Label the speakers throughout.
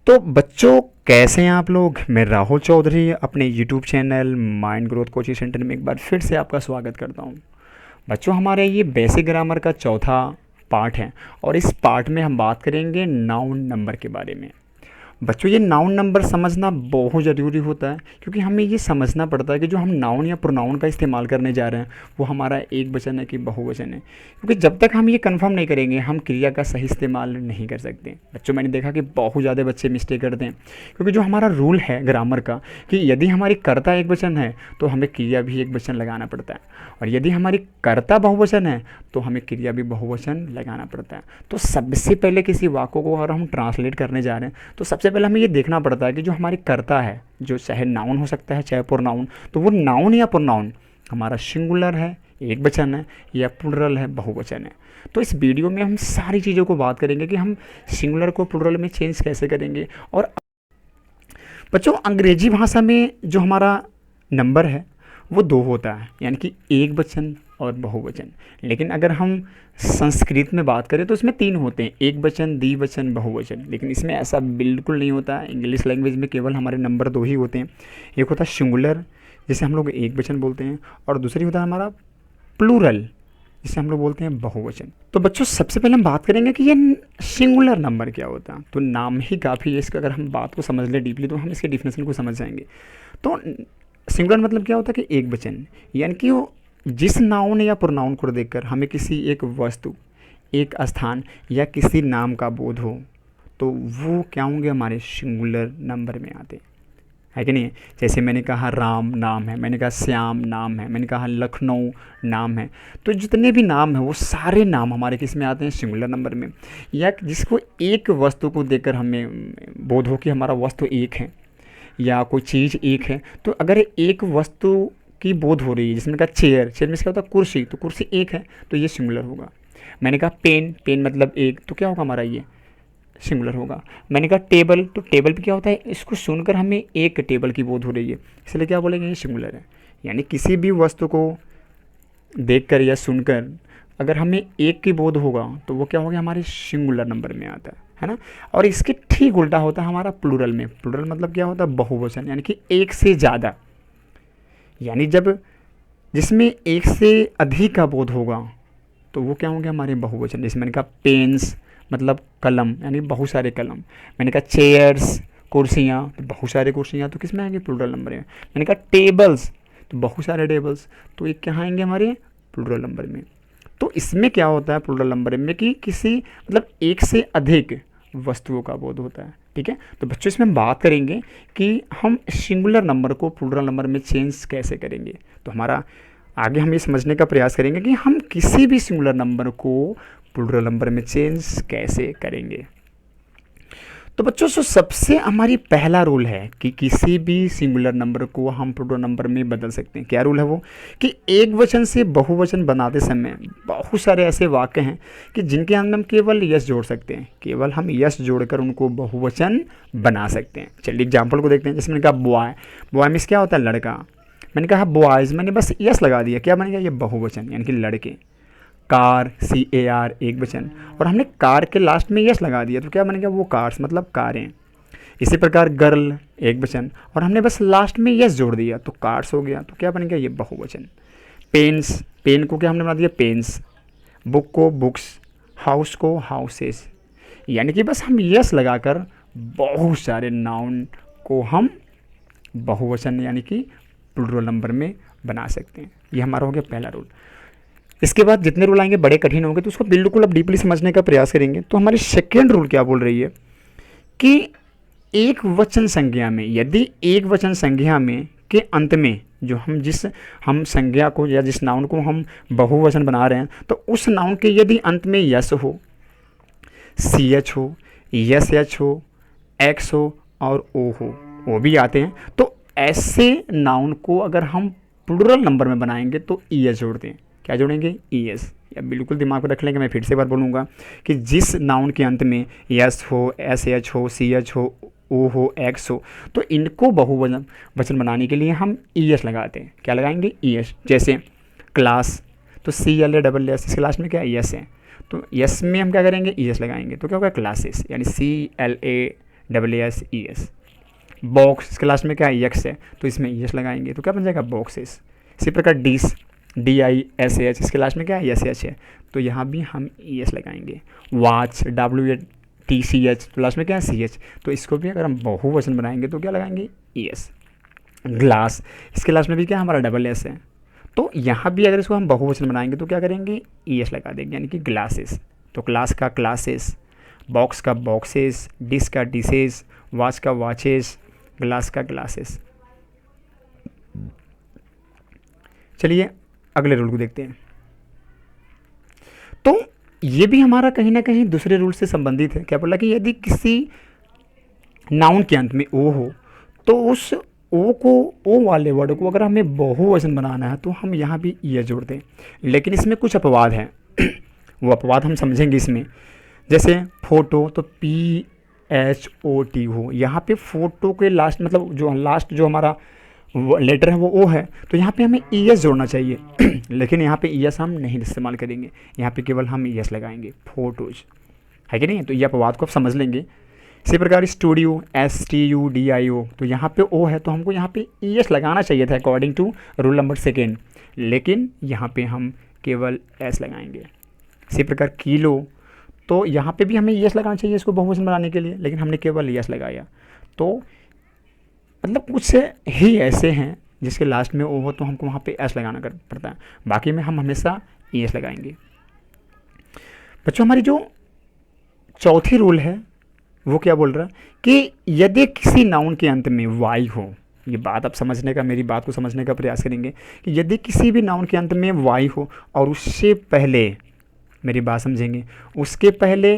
Speaker 1: तो बच्चों, कैसे हैं आप लोग। मैं राहुल चौधरी अपने YouTube channel mind growth coaching centre में एक बार फिर से आपका स्वागत करता हूं। बच्चों, हमारे ये बेसिक ग्रामर का चौथा पार्ट है और इस पार्ट में हम बात करेंगे नाउन नंबर के बारे में। बच्चों, ये नाउन नंबर समझना बहुत ज़रूरी होता है, क्योंकि हमें ये समझना पड़ता है कि जो हम नाउन या प्रोनाउन का इस्तेमाल करने जा रहे हैं वो हमारा एक वचन है कि बहुवचन है। क्योंकि जब तक हम ये कंफर्म नहीं करेंगे हम क्रिया का सही इस्तेमाल नहीं कर सकते। बच्चों, मैंने देखा कि बहुत ज़्यादा बच्चे मिस्टेक करते हैं, क्योंकि जो हमारा रूल है ग्रामर का कि यदि हमारी कर्ता एक वचन है तो हमें क्रिया भी एक वचन लगाना पड़ता है, और यदि हमारी कर्ता बहुवचन है तो हमें क्रिया भी बहुवचन लगाना पड़ता है। तो सबसे पहले किसी वाक्य को अगर हम ट्रांसलेट करने जा रहे हैं तो सबसे पहले हमें ये देखना पड़ता है कि जो हमारी कर्ता है, जो चाहे नाउन हो सकता है चाहे प्रोनाउन, तो वो नाउन या प्रोनाउन हमारा सिंगुलर है, एक वचन है, या प्लुरल है, बहुवचन है। तो इस वीडियो में हम सारी चीज़ों को बात करेंगे कि हम सिंगुलर को प्लुरल में चेंज कैसे करेंगे। और बच्चों, अंग्रेजी भाषा में जो हमारा नंबर है वो दो होता है, यानी कि एक वचन और बहुवचन। लेकिन अगर हम संस्कृत में बात करें तो इसमें तीन होते हैं, एक वचन, द्विवचन, बहुवचन। लेकिन इसमें ऐसा बिल्कुल नहीं होता है। इंग्लिश लैंग्वेज में केवल हमारे नंबर दो ही होते हैं। एक होता है सिंगुलर, जिसे हम लोग एक वचन बोलते हैं, और दूसरी होता है हमारा प्लूरल, जिसे हम लोग बोलते हैं बहुवचन। तो बच्चों, सबसे पहले हम बात करेंगे कि ये सिंगुलर नंबर क्या होता है। तो नाम ही काफ़ी है इसका, अगर हम बात को समझ लें डीपली तो हम इसके डिफिनेशन को समझ जाएंगे। तो सिंगुलर मतलब क्या होता है कि एक वचन, यानी कि वो जिस नाउन या प्रोनाउन को देखकर हमें किसी एक वस्तु, एक स्थान या किसी नाम का बोध हो, तो वो क्या होंगे, हमारे सिंगुलर नंबर में आते है कि नहीं। जैसे मैंने कहा राम नाम है, मैंने कहा श्याम नाम है, मैंने कहा लखनऊ नाम है। तो जितने भी नाम हैं वो सारे नाम हमारे किस में आते हैं, सिंगुलर नंबर में। या जिसको एक वस्तु को देखकर हमें बोध हो कि हमारा वस्तु एक है या कोई चीज़ एक है, तो अगर एक वस्तु की बोध हो रही है, जिसमें कहा चेयर, चेयर में क्या होता है कुर्सी, तो कुर्सी एक है तो ये सिंगुलर होगा। मैंने कहा पेन, पेन मतलब एक, तो क्या होगा हमारा ये सिंगुलर होगा। मैंने कहा टेबल, तो टेबल पे क्या होता है, इसको सुनकर हमें एक टेबल की बोध हो रही है, इसलिए क्या बोलेंगे, ये सिंगुलर है। यानी किसी भी वस्तु को देखकर या सुनकर अगर हमें एक की बोध होगा तो वो क्या होगा, हमारे सिंगुलर नंबर में आता है ना। और इसके ठीक उल्टा होता है हमारा प्लूरल में। प्लूरल मतलब क्या होता है, बहुवचन, यानी कि एक से ज़्यादा, यानी जब जिसमें एक से अधिक का बोध होगा तो वो क्या होंगे, हमारे बहुवचन। जैसे मैंने कहा पेन्स मतलब कलम, यानी बहुत सारे कलम। मैंने कहा चेयर्स कुर्सियाँ, तो बहुत सारे कुर्सियाँ, तो किस में आएंगे, प्लूरल नंबर में। मैंने कहा टेबल्स, तो बहुत सारे टेबल्स, तो ये क्या आएंगे हमारे प्लूरल नंबर में। तो इसमें क्या होता है प्लूरल नंबर में कि किसी मतलब एक से अधिक वस्तुओं का बोध होता है। ठीक है, तो बच्चों इसमें हम बात करेंगे कि हम सिंगुलर नंबर को प्लूरल नंबर में चेंज कैसे करेंगे। तो हमारा आगे हम ये समझने का प्रयास करेंगे कि हम किसी भी सिंगुलर नंबर को प्लूरल नंबर में चेंज कैसे करेंगे। तो बच्चों, सबसे हमारी पहला रूल है कि किसी भी सिंगुलर नंबर को हम प्लूरल नंबर में बदल सकते हैं। क्या रूल है वो, कि एक वचन से बहुवचन बनाते समय बहुत सारे ऐसे वाक्य हैं कि जिनके अंदर हम केवल यस जोड़ सकते हैं, केवल हम यस जोड़कर उनको बहुवचन बना सकते हैं। चलिए एग्जाम्पल को देखते हैं। जैसे मैंने कहा बॉय, बॉय मीन्स क्या होता है, लड़का। मैंने कहा बॉयज़, मैंने बस यस लगा दिया, क्या बनेगा, ये बहुवचन यानी कि लड़के। कार, CAR एक वचन, और हमने कार के लास्ट में यस लगा दिया तो क्या बनेगा, वो कार्स मतलब कारें। इसी प्रकार गर्ल एक वचन, और हमने बस लास्ट में यस जोड़ दिया तो कार्स हो गया, तो क्या बनेगा, ये बहुवचन। पेन्स, पेन को क्या हमने बना दिया, पेन्स। बुक को बुक्स, हाउस को हाउसेस। यानी कि बस हम यस लगाकर बहुत सारे नाउन को हम बहुवचन यानी कि प्लूरल नंबर में बना सकते हैं। ये हमारा हो गया पहला रूल। इसके बाद जितने रूल आएंगे बड़े कठिन होंगे, तो उसको बिल्कुल अब डीपली समझने का प्रयास करेंगे। तो हमारी सेकेंड रूल क्या बोल रही है कि एक वचन संज्ञा में, यदि एक वचन संज्ञा में के अंत में जो हम संज्ञा को या जिस नाउन को हम बहुवचन बना रहे हैं, तो उस नाउन के यदि अंत में यस हो, CH हो, SH हो, X हो और O हो, वो भी आते हैं, तो ऐसे नाउन को अगर हम प्लूरल नंबर में बनाएंगे तो ES जोड़ते हैं। क्या जोड़ेंगे, ES। या बिल्कुल दिमाग में रख लेंगे, मैं फिर से बार बोलूँगा कि जिस नाउन के अंत में यस हो, SH हो, CH हो, O हो, X हो, तो इनको बहुवचन बनाने के लिए हम ES लगाते हैं। क्या लगाएंगे, ES। जैसे क्लास, तो CLASS, इसके लास्ट में क्या यस है, तो यस में हम क्या करेंगे, ES लगाएंगे, तो क्या होगा क्लासेस, यानी WSES। बॉक्स, इसके लास्ट में क्या है, यक्स है, तो इसमें ES लगाएंगे तो क्या बन जाएगा, बॉक्सेस। इसी प्रकार डिस, DISH, इसके लास्ट में क्या है, SH है, तो यहाँ भी हम ES लगाएंगे। वाच, WATCH, तो लास्ट में क्या है, CH, तो इसको भी अगर हम बहुवचन बनाएंगे तो क्या लगाएंगे, ES। ग्लास, इसके लास्ट में भी क्या हमारा WS है, तो यहाँ भी अगर इसको हम बहुवचन बनाएंगे तो क्या करेंगे, ES लगा देंगे, यानी कि ग्लासेस। तो क्लास का क्लासेस, बॉक्स का बॉक्सेस, डिश का डिशेस, वॉच का वॉचेस, ग्लास का ग्लासेस। चलिए अगले रूल को देखते हैं। तो ये भी हमारा कहीं ना कहीं दूसरे रूल से संबंधित है। क्या बोला कि यदि किसी नाउन के अंत में ओ हो तो उस ओ को, ओ वाले वर्ड को अगर हमें बहुवचन बनाना है तो हम यहाँ भी ES जोड़ दें। लेकिन इसमें कुछ अपवाद हैं वो अपवाद हम समझेंगे इसमें। जैसे फोटो, तो PHOT हो, यहाँ पे फोटो के लास्ट मतलब जो लास्ट जो हमारा लेटर है वो O है, तो यहाँ पे हमें ES जोड़ना चाहिए लेकिन यहाँ पे ES हम नहीं इस्तेमाल करेंगे, यहाँ पे केवल हम ES लगाएंगे, फोटोज, है कि नहीं। तो ये अपवाद को आप समझ लेंगे। इसी प्रकार स्टूडियो, STUDIO, तो यहाँ पे O है तो हमको यहाँ पे ES लगाना चाहिए था अकॉर्डिंग टू रूल नंबर 2, लेकिन यहाँ पे हम केवल S लगाएंगे। इसी प्रकार किलो, तो यहाँ पे भी हमें ES लगाना चाहिए इसको बहुवचन बनाने के लिए, लेकिन हमने केवल ES लगाया। तो मतलब कुछ ही ऐसे हैं जिसके लास्ट में O हो तो हमको वहाँ पे S लगाना पड़ता है, बाकी में हम हमेशा ES लगाएंगे। बच्चों हमारी जो चौथी रूल है वो क्या बोल रहा है कि यदि किसी नाउन के अंत में Y हो, ये बात आप समझने का, मेरी बात को समझने का प्रयास करेंगे कि यदि किसी भी नाउन के अंत में Y हो और उससे पहले, मेरी बात समझेंगे, उसके पहले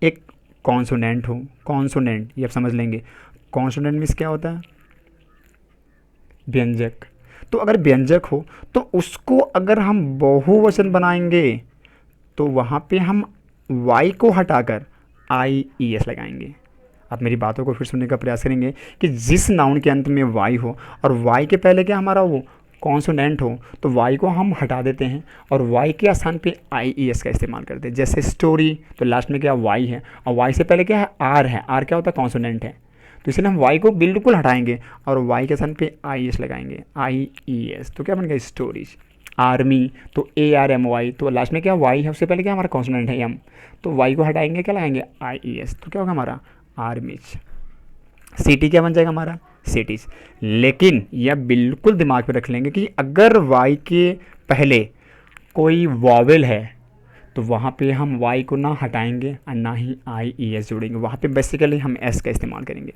Speaker 1: एक कॉन्सोनेंट हो, कॉन्सोनेंट ये आप समझ लेंगे। कॉन्सोनेंट मीन्स क्या होता है, व्यंजक। तो अगर व्यंजक हो तो उसको अगर हम बहुवचन बनाएंगे तो वहाँ पे हम Y को हटाकर IES लगाएंगे। आप मेरी बातों को फिर सुनने का प्रयास करेंगे कि जिस नाउन के अंत में Y हो और Y के पहले क्या हमारा वो कॉन्सोनेंट हो तो Y को हम हटा देते हैं और Y के स्थान पे IES का इस्तेमाल करते हैं। जैसे स्टोरी, तो लास्ट में क्या Y है और Y से पहले क्या है, R है, R क्या होता है, कॉन्सोनेंट है, तो इसलिए हम Y को बिल्कुल हटाएंगे और Y के स्थान पे IES लगाएंगे, IES, तो क्या बन गया, स्टोरीज। आर्मी, तो ARMY, तो लास्ट में क्या Y है, उससे पहले क्या हमारा कॉन्सोनेंट है M, तो Y को हटाएंगे, क्या लगाएंगे, IES, तो क्या होगा हमारा आर्मीज। सिटी क्या बन जाएगा हमारा, सिटीज़। लेकिन यह बिल्कुल दिमाग में रख लेंगे कि अगर Y के पहले कोई वॉवेल है तो वहाँ पे हम Y को ना हटाएंगे और ना ही IES जोड़ेंगे, वहाँ पे बेसिकली हम S का इस्तेमाल करेंगे।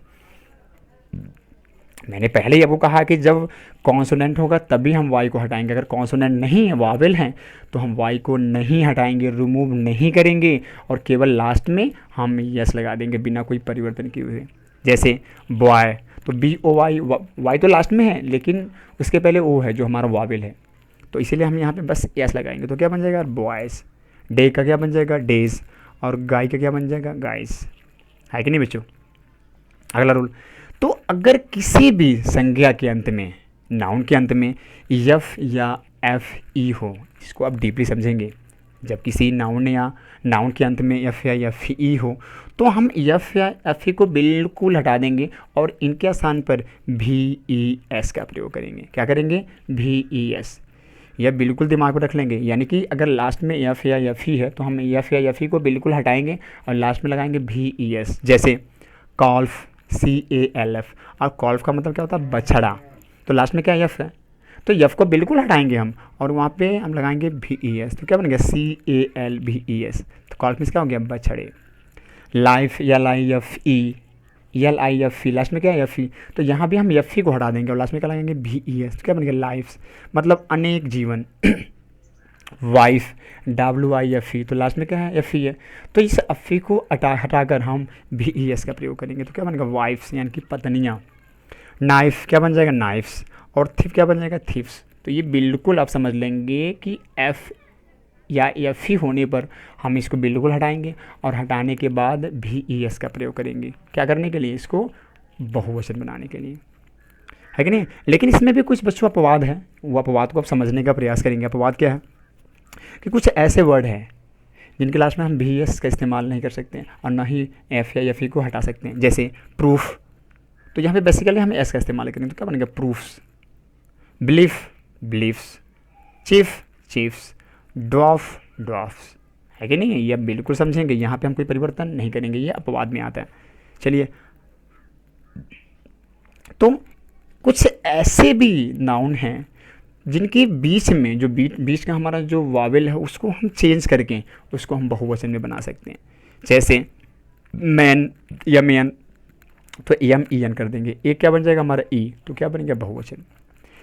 Speaker 1: मैंने पहले ही आपको कहा कि जब कॉन्सोनेंट होगा तभी हम Y को हटाएंगे, अगर कॉन्सोनेंट नहीं है, वॉवेल हैं, तो हम Y को नहीं हटाएंगे, रिमूव नहीं करेंगे और केवल लास्ट में हम यस लगा देंगे बिना कोई परिवर्तन किए हुए। जैसे बॉय, तो BOY, Y तो लास्ट में है लेकिन उसके पहले O है जो हमारा वॉवेल है, तो इसीलिए हम यहाँ पे बस यस लगाएंगे, तो क्या बन जाएगा, बॉयज़। डे का क्या बन जाएगा, डेज, और गाय का क्या बन जाएगा, गाइस, है कि नहीं बच्चों। अगला रूल, तो अगर किसी भी संज्ञा के अंत में, नाउन के अंत में F या FE हो, इसको आप डीपली समझेंगे। जब किसी नाउन या नाउन के अंत में F या FE हो तो हम F या FE को बिल्कुल हटा देंगे और इनके स्थान पर VES का प्रयोग करेंगे। क्या करेंगे, VES, यह बिल्कुल दिमाग में रख लेंगे। यानी कि अगर लास्ट में F या FE है तो हम F या FE को बिल्कुल हटाएंगे और लास्ट में लगाएंगे VES। जैसे कॉल्फ, CALF, और कॉल्फ का मतलब क्या होता है, बछड़ा, तो लास्ट में क्या F है, तो F को बिल्कुल हटाएंगे हम और वहाँ पे हम लगाएंगे VES, तो क्या बन गया, CALVES, तो कॉल्फ में क्या हो गया, बछड़े। लाइफ, LIFE, लास्ट में क्या है, FE, तो यहाँ भी हम FE को हटा देंगे और लास्ट में क्या लगाएंगे, VES, तो क्या बन गया, लाइफ्स, मतलब अनेक जीवन। वाइफ, WIFE, तो लास्ट में क्या है, FE है, तो इस FE को हटाकर हम VES का प्रयोग करेंगे, तो क्या बनेगा, वाइफ्स, यानी कि पत्नियाँ। नाइफ क्या बन जाएगा, नाइफ्स, और थिफ क्या बन जाएगा, थिफ्स। तो ये बिल्कुल आप समझ लेंगे कि F या FE होने पर हम इसको बिल्कुल हटाएंगे और हटाने के बाद VES का प्रयोग करेंगे, क्या करने के लिए, इसको बहुवचन बनाने के लिए, है कि नहीं। लेकिन इसमें भी कुछ बच्चों अपवाद है, वो अपवाद को आप समझने का प्रयास करेंगे। अपवाद क्या है कि कुछ ऐसे वर्ड हैं जिनके लास्ट में हम भी एस का इस्तेमाल नहीं कर सकते हैं और ना ही एफ या एफ ई को हटा सकते हैं। जैसे प्रूफ, तो यहाँ पे बेसिकली हम एस का इस्तेमाल करेंगे तो क्या बनेगा proofs, belief beliefs, chief chiefs, dwarf dwarfs, है कि नहीं। ये आप बिल्कुल समझेंगे, यहाँ पे हम कोई परिवर्तन नहीं करेंगे, ये अपवाद में आता है। चलिए, तो कुछ ऐसे भी नाउन हैं जिनके बीच में जो बीच का हमारा जो वावेल है उसको हम चेंज करके उसको हम बहुवचन में बना सकते हैं। जैसे मैन या मैन, तो एम ई एन कर देंगे, एक क्या बन जाएगा हमारा ई, तो क्या बनेगा बहुवचन।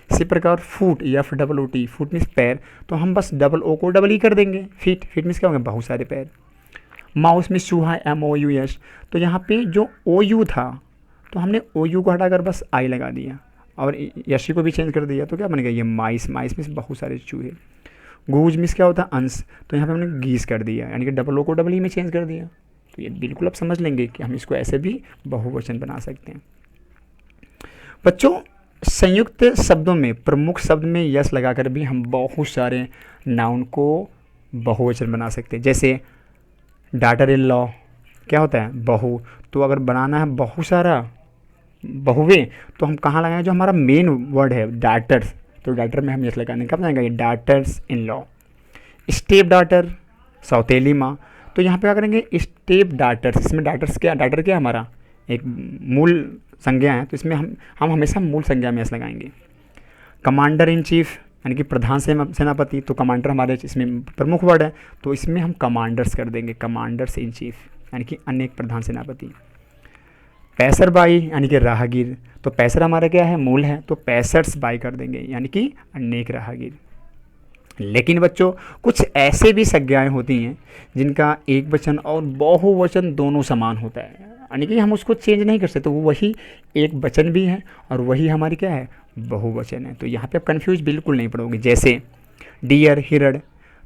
Speaker 1: इसी प्रकार foot F double O T, foot means पैर, तो हम बस डबल ओ को डबल ई कर देंगे, फीट, फीट मीन्स क्या होगा बहुत सारे पैर। माउस मीन्स चूहा, एम ओ यू एस, तो यहाँ पे जो ओ यू था तो हमने ओ यू को हटाकर बस आई लगा दिया और यशी को भी चेंज कर दिया, तो क्या बन गया ये माइस, माइस मीन्स बहुत सारे चूहे। गूज मीन्स क्या होता है अंश, तो यहाँ पे हमने गीस कर दिया, यानी कि डबल ओ को डबल ई में चेंज कर दिया। तो ये बिल्कुल आप समझ लेंगे कि हम इसको ऐसे भी बहुवचन बना सकते हैं। बच्चों, संयुक्त शब्दों में प्रमुख शब्द में यस लगाकर भी हम बहुत सारे नाउन को बहुवचन बना सकते हैं। जैसे डॉटर इन लॉ क्या होता है बहू, तो अगर बनाना है बहुत सारा बहुवे तो हम कहाँ लगाएंगे, जो हमारा मेन वर्ड है डॉटर्स, तो डॉटर में हम यस लगाने कब जाएंगे, ये daughters in law. Step daughter सौतेली माँ, तो यहाँ पे क्या करेंगे स्टेप डॉटर्स, इसमें डॉटर्स क्या, डॉटर क्या हमारा एक मूल संज्ञा है, तो इसमें हम हमेशा मूल संज्ञा में यस लगाएंगे। कमांडर इन चीफ यानी कि प्रधान सेनापति, तो कमांडर हमारे इसमें प्रमुख वर्ड है तो इसमें हम कमांडर्स कर देंगे, कमांडर्स इन चीफ यानी कि अनेक प्रधान सेनापति। पैसर बाई यानी कि राहगीर, तो पैसर हमारा क्या है मूल है, तो पैसर्स बाई कर देंगे यानी कि अनेक राहगीर। लेकिन बच्चों कुछ ऐसे भी संज्ञाएं होती हैं जिनका एक वचन और बहुवचन दोनों समान होता है, यानी कि हम उसको चेंज नहीं कर सकते, तो वही एक वचन भी है और वही हमारी क्या है बहुवचन है। तो यहाँ पे आप कन्फ्यूज बिल्कुल नहीं पड़ोगे। जैसे डियर हिरण,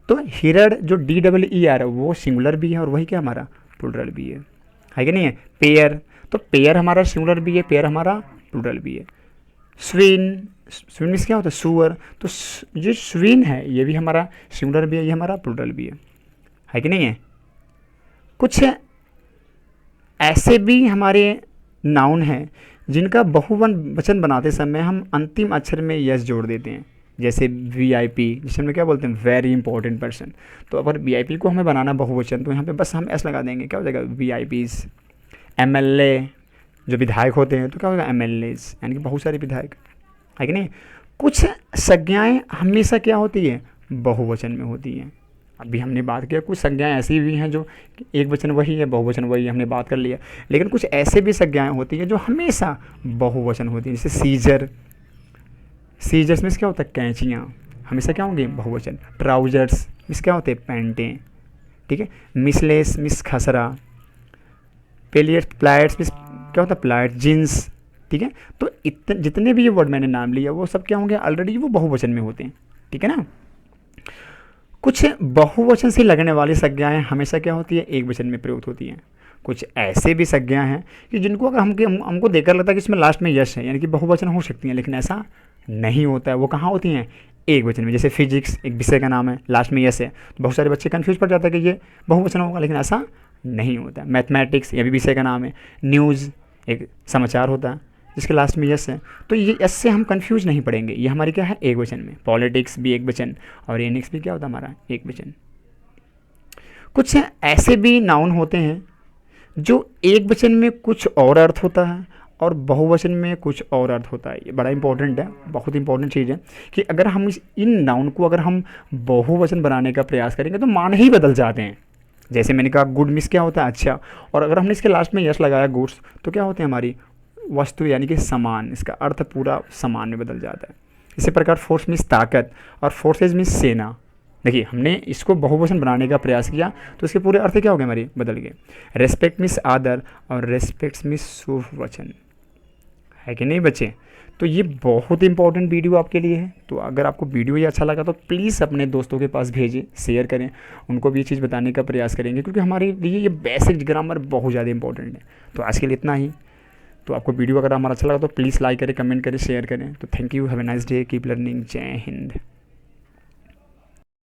Speaker 1: तो हिरण जो डी डबल ई आर है वो सिंगुलर भी है और वही क्या हमारा प्लूरल भी है कि नहीं है। पेयर, तो पेयर हमारा सिंगुलर भी है, पेयर हमारा प्लूरल भी है। स्विन, स्विन मीन्स क्या होता है सुअर, तो जो स्विन है ये भी हमारा सिंगुलर भी है, ये हमारा प्लूरल भी है कि नहीं है। कुछ ऐसे भी हमारे नाउन हैं जिनका बहुवचन बनाते समय हम अंतिम अक्षर में यस जोड़ देते हैं। जैसे वीआईपी, जिसे हम क्या बोलते हैं वेरी इंपॉर्टेंट पर्सन, तो अगर वीआईपी को हमें बनाना बहुवचन तो यहाँ पे बस हम एस लगा देंगे, क्या हो जाएगा वीआईपीज। एमएलए जो विधायक होते हैं तो क्या होगा एमएलएज यानी कि बहुत सारे विधायक, है कि नहीं। कुछ संज्ञाएं हमेशा क्या होती है बहुवचन में होती हैं। अभी हमने बात किया कुछ संज्ञाएं ऐसी भी हैं जो एक वचन वही है बहुवचन वही है, हमने बात कर लिया। लेकिन कुछ ऐसे भी संज्ञाएं होती हैं जो हमेशा बहुवचन होती हैं, जैसे सीजर, सीजर्स मीन्स क्या होता है कैंचियाँ, हमेशा क्या होंगे बहुवचन। ट्राउजर्स मीन्स क्या होते हैं पैंटें, ठीक है। मिसलेस मीन्स खसरा। प्लाइट्स मीन्स क्या होता है प्लाइट, जीन्स, ठीक है। तो इतने जितने भी ये वर्ड मैंने नाम लिया वो सब क्या होंगे ऑलरेडी वो बहुवचन में होते हैं, ठीक है ना। कुछ बहुवचन से लगने वाली संज्ञाएं हमेशा क्या होती है एक वचन में प्रयुक्त होती हैं। कुछ ऐसे भी संज्ञाएं हैं कि जिनको अगर हमको देखकर लगता है कि इसमें लास्ट में यश है यानी कि बहुवचन हो सकती हैं, लेकिन ऐसा नहीं होता है। वो कहाँ होती हैं एक वचन में। जैसे फिजिक्स एक विषय का नाम है, लास्ट में यश है, तो बहुत सारे बच्चे कन्फ्यूज पड़ जाते हैं कि ये बहुवचन होगा, लेकिन ऐसा नहीं होता है। मैथमेटिक्स ये भी विषय का नाम है। न्यूज़ एक समाचार होता है जिसके लास्ट में यस है, तो ये यस से हम कंफ्यूज नहीं पड़ेंगे, ये हमारी क्या है एक वचन में। पॉलिटिक्स भी एक वचन और एनिक्स भी क्या होता है हमारा एक वचन। कुछ ऐसे भी नाउन होते हैं जो एक वचन में कुछ और अर्थ होता है और बहुवचन में कुछ और अर्थ होता है। ये बड़ा इंपॉर्टेंट है, बहुत इंपॉर्टेंट चीज़ है कि अगर हम इन नाउन को अगर हम बहुवचन बनाने का प्रयास करेंगे तो मान ही बदल जाते हैं। जैसे मैंने कहा गुड मीन्स क्या होता है अच्छा, और अगर हमने इसके लास्ट में यस लगाया गुड्स तो क्या होते हैं हमारी वस्तु यानी कि समान, इसका अर्थ पूरा समान में बदल जाता है। इसी प्रकार फोर्स मीन्स ताकत और फोर्सेज मीन्स सेना। देखिए हमने इसको बहुवचन बनाने का प्रयास किया तो इसके पूरे अर्थ क्या हो गए हमारे बदल गए। रेस्पेक्ट मीन्स आदर और रेस्पेक्ट मीन्स शुभ वचन, है कि नहीं बच्चे। तो ये बहुत इंपॉर्टेंट वीडियो आपके लिए है। तो अगर आपको वीडियो ये अच्छा लगा तो प्लीज़ अपने दोस्तों के पास भेजें, शेयर करें, उनको भी ये चीज़ बताने का प्रयास करेंगे क्योंकि हमारे लिए ये बेसिक ग्रामर बहुत ज़्यादा इंपॉर्टेंट है। तो आज के लिए इतना ही। तो आपको वीडियो अगर हमारा अच्छा लगा तो प्लीज़ लाइक करें, कमेंट करें, शेयर करें। तो thank you, have a nice day, keep learning, जय हिंद।